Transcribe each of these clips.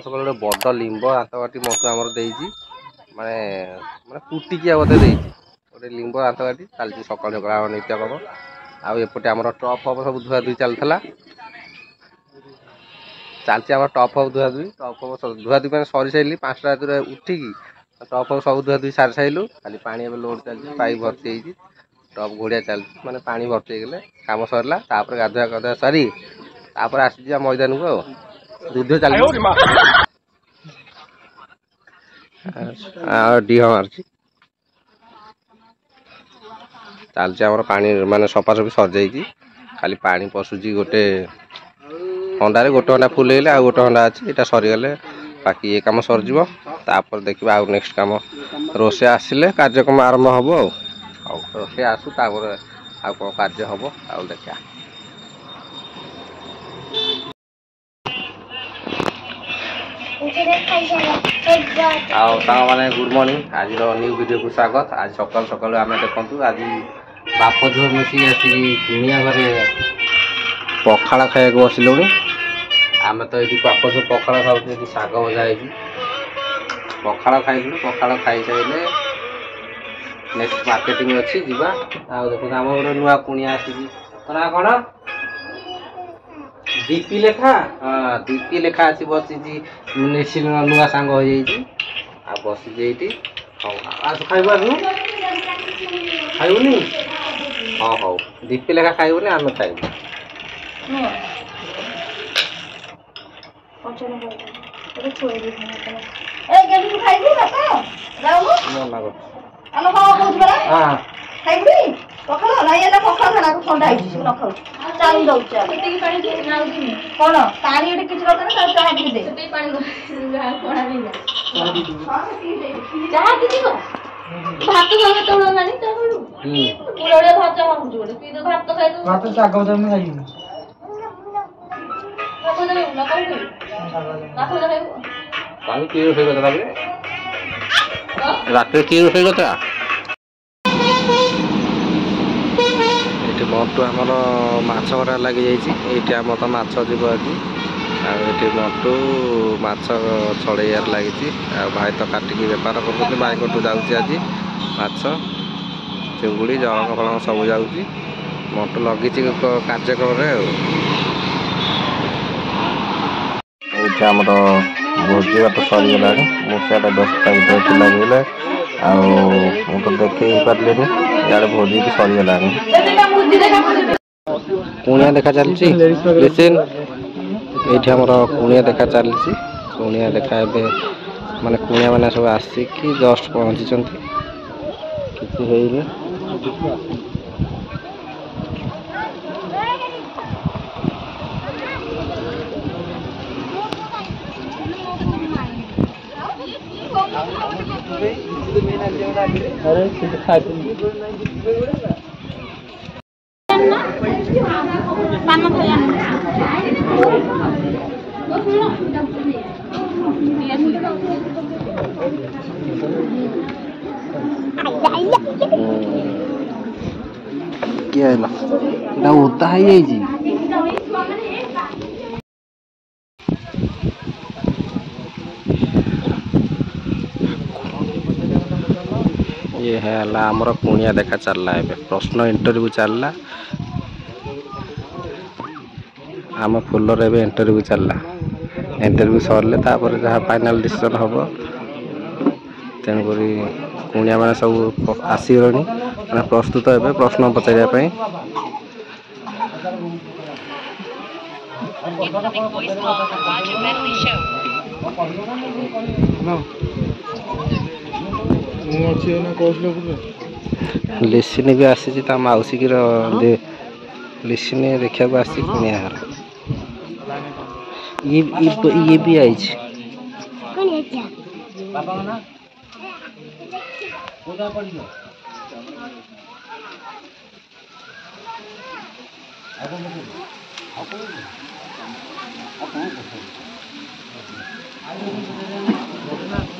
सकाल सकाल गोटे बड़ लिंब दांतकाठी मटू आमर देजी माने माने कुटिकिया बोधे देजी गोटे लिंब दांतकाठी चलती सकाल सकाल नित्यकर्म आपटे आम टप फप सब धुआ धुई चलता चलती आम टप फप धुआ धुई टप फप धुआ धुई मैंने सरी सारे 5टा राति उठिकी टप फप सब धुआ धुई सारी सारू खाली पानी लोड चलती पाइप भर्ती होती टप घोड़िया चलती मैंने पानी भर्ती होगले कम सरला गाधुआ गाधुआ सारी आसी मैदान को युद्ध चलिए डीह मार्ची चलती आम पानी माने सफासफी सर जाइए खाली पानी पशुची गोटे हंडारे गोटे हंडा फुल है आ गोटे हंडा अच्छी यहाँ सरीगले बाकी ये कम सरजिव तापर देखा आउ नेक्स्ट कम रोषे आसिले कार्यक्रम आरंभ हम रोषे आसू तापर आउ कौन कार्य हम आउ देखा मैंने गुड मॉर्निंग आज न्यू वीडियो को स्वागत आज सकाल सकाल आम देखु आज बाप झुआ मिसिक आसिक कुणिया घरे पखाड़ खाया बसिलु आम तो ये बाप झुआ पखाड़ खाऊ शाग भजा है पखाड़ खाइलु पखाड़ खाई सारे नेक्स्ट मार्केटिंग अच्छी जीवा देखो आम गोटे नुआ कुणिया आसिक तो ना कौन दीपी लेखा हाँ दीपी लेखा आसी बसी निश्चित नुआ सांग हो जाइए आ बसी आज खाइबू खाइबुनि हाँ हौ दीपी लेखा खाइबुनि आम खाइबू पखाड़ नहीं है पखाड़ खाना को ठंडा है न खाऊ चालू दउ चा केते की पानी ना उदिनी कोन पानी एटे किछ रखना ता चाहा दी दे केते पानी कोना नहीं ना चाहा दी को भात खाना तो लानी ता पुरोड़े भात चाहा हम जोड़े पी दो भात तो खाइ दो भात साग बदम में खाइ साग बदम ना खाइ ना खाइ पानी की रोसे करता लागे रात की रोसे करता मटू आमर माछ गड़ा लगी जाइए आम तो माछ जीव आज मटू माछ छड़ाइबार लगी भाई तो काटिकी बेपार कर भाई कटू जाऊँगी आज माछ चिंगुड़ी जलंग फलंग सब जाऊँगी मटू लगी कार्यक्रम आमर भोजी भात सरीगला मुझे 10टा भीतर लगे तो देखे पारे इे भोजी भी सरीगला कुणिया देखा चलती ये कुणिया देखा चलती कुणिया देखा माने कुणिया मैंने सब आसिक जस्ट पहुँची किसी अरे क्या उदा है ये है आमर कुणिया देखा चलला प्रश्न इंटरव्यू चलला आम फुलर ए इंटरव्यू चलला इंटरव्यू सरले जहाँ फाइनल डिसीजन हम तेणुक कुणिया मैंने सब आसगले मैंने प्रस्तुत हे प्रश्न पचारे लिसिनी भी आसी मौसी की लिसिनी देखा आसी कुणिया ये भी आई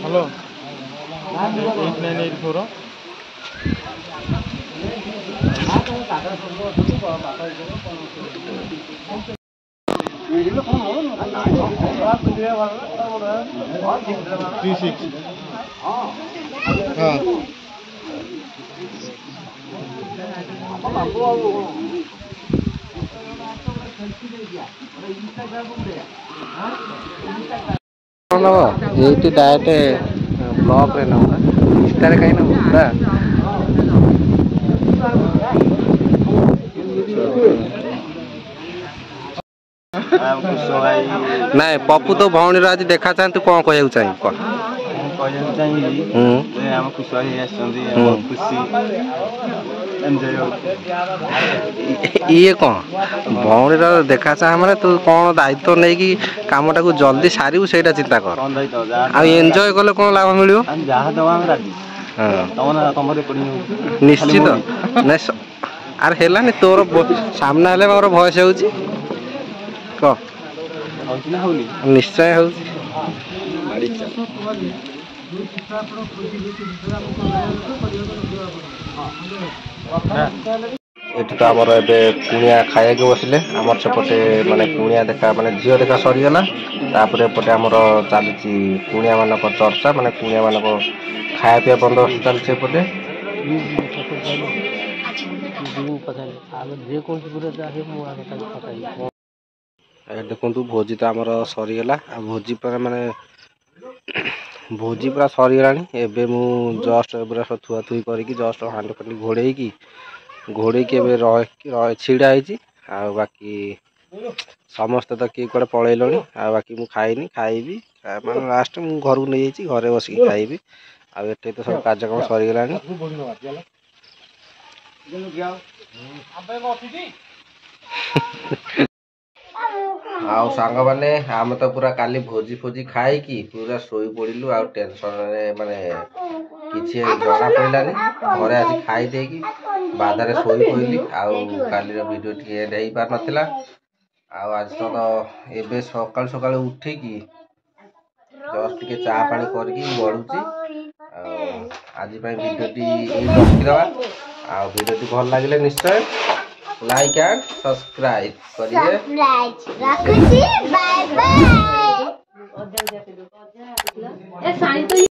हेलो 8984 ये डायरेक्ट ब्लॉक रे ना इस्तारे कहीं ना होता ନାଇଁ ପପୁ ତ ଭଉଣୀର ଆଜି ଦେଖା ଚାହାଁ ତୁ କଣ କହିବାକୁ ଚାହିଁବୁ କହ କହିବାକୁ ଚାହିଁବି ଆମ ଖୁସି ହେଇ ଆସିଛନ୍ତି ଖୁସି ଇଏ କଣ ଭଉଣୀର ଦେଖା ଚାହାଁ ମାନେ ତୁ କଣ ଦାୟିତ୍ୱ ନେଇକି କାମଟାକୁ ଜଲ୍ଦି ସାରିବୁ ସେଇଟା ଚିନ୍ତା କର ଆଉ ଏନ୍ଜୟ କଲେ କଣ ଲାଭ ମିଳିବ ଯାହା ଦେବା ଆମେ ରାଜି ନିଶ୍ଚିତ ନାଇଁ ଆରେ ହେଲାନି ତୋର ସାମ୍ନା ହେଲେ ମୋର ଭଏସ ହେଉଛି କହ ନିଶ୍ଚୟ ହଉଛି ଏଠି ତ ଆମର ଏବେ କୁଣିଆ ଖାଇବାକୁ ବସିଲେ ଆମର ସେପଟେ ମାନେ କୁଣିଆ ଦେଖା ମାନେ ଝିଅ ଦେଖା ସରିଗଲା ତାପରେ ଏପଟେ ଆମର ଚାଲିଛି କୁଣିଆ ମାନଙ୍କ ଚର୍ଚ୍ଚା ମାନେ କୁଣିଆ ମାନଙ୍କ ଖାଇବା ପିଇବା ବନ୍ଦୋବସ୍ତ ଚାଲିଛି ଏପଟେ ଦେଖନ୍ତୁ ଭୋଜି ତ ଆମର ସରିଗଲା ଆଉ ଭୋଜି ପରେ ମାନେ ଭୋଜି ପୁରା ସରିଗଲାଣି ଏବେ ମୁଁ ଜଷ୍ଟ ପୁରା ଥୁଆ ଥୁଇ କରିକି ଜଷ୍ଟ ହାଣ୍ଡି ଫାଣ୍ଡି ଘୋଡ଼େଇକି ଏବେ ଛିଡ଼ା ହେଇଛି ଆଉ ବାକି ସମସ୍ତେ ତ କିଏ କୁଆଡ଼େ ପଳେଇଲେଣି ଆଉ ବାକି ମୁଁ ଖାଇନି ଖାଇବି ମାନେ ଲାଷ୍ଟ ମୁଁ ଘରକୁ ନେଇଯାଇଛି ଘରେ ବସିକି ଖାଇବି ଆଉ ଏଠି ତ ସବୁ କାର୍ଯ୍ୟକ୍ରମ ସରିଗଲାଣି ଆଉ ସାଙ୍ଗମାନେ ଆମେ ତ ପୁରା କାଲି ଭୋଜି ଫୋଜି ଖାଇକି ପୁରା ଶୋଇ ପଡ଼ିଲୁ ଆଉ ଟେନସନରେ ମାନେ କିଛି ଜଣା ପଡ଼ିଲାନି ଘରେ ଆସି ଖାଇ ଦେଇକି ବାଧାରେ ଶୋଇ ପଡ଼ିଲି ଆଉ କାଲିର ଭିଡ଼ିଓ ଟିକେ ଏଣ୍ଡ ହେଇପାରିନଥିଲା ଆଉ ଆଜି ତ ଏବେ ସକାଳୁ ଉଠିକି ଜଷ୍ଟ ଟିକେ ଚା ପାଣି କରିକି ବଢୁଛି ଆଉ ଆଜି ପାଇଁ ଭିଡ଼ିଓଟି ଏଇଠି ରଖିଦେବା ଆଉ ଭିଡ଼ିଓଟି ଭଲ ଲାଗିଲେ ନିଶ୍ଚୟ लाइक एंड सब्सक्राइब करिए।